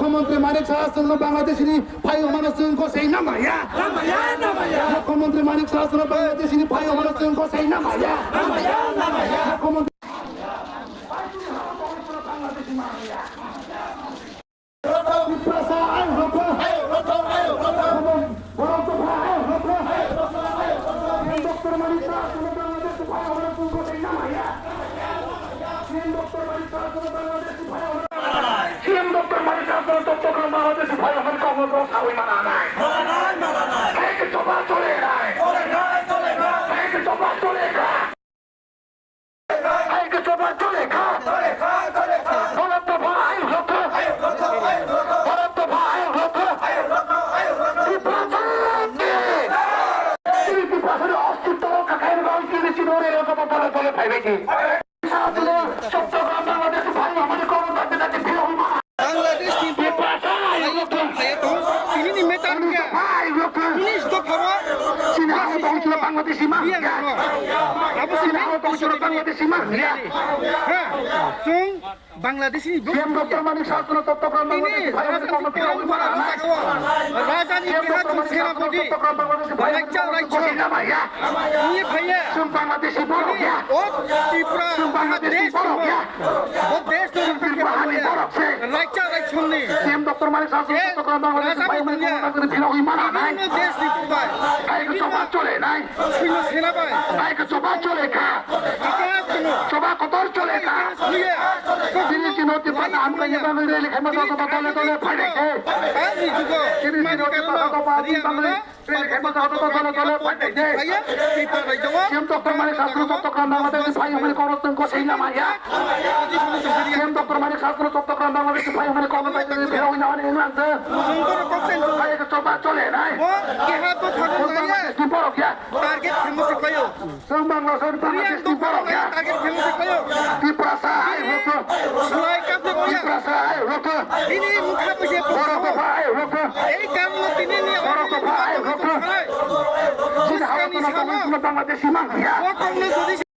মুখ্যমন্ত্রী মানিক সাহায্য বাংলাদেশি ভাই ওমান সেই নামাইয়া মুখ্যমন্ত্রী মানিক সাহায্য বাংলাদেশি ভাই ওমান সেই নামাইয়া মুখ্যমন্ত্রী বাংলাদেশি ভাই আমার কর্মসংস্থান মানা নাই চলে চলে অস্তিত্ব চট্টগ্রাম বাংলাদেশ ভাই আমাদের কর্মকর্তা বাংলাদেশি বাংলাদেশি রাজধানী সেনাপতি বাংলাদেশি ত্রিপুরা দেশ ডক্টর মানিক দেশ চলে নাই চোবা চলে খা চোবা কত চলে খা চট্টগ্রাম বাংলাদেশ ভাই আমার করতেন সেই নামাইয়া ডক্টর মানিক চট্টগ্রাম বাংলাদেশ ভাই আমার চোবা চলে নাই বাংলাদেশি মানুষ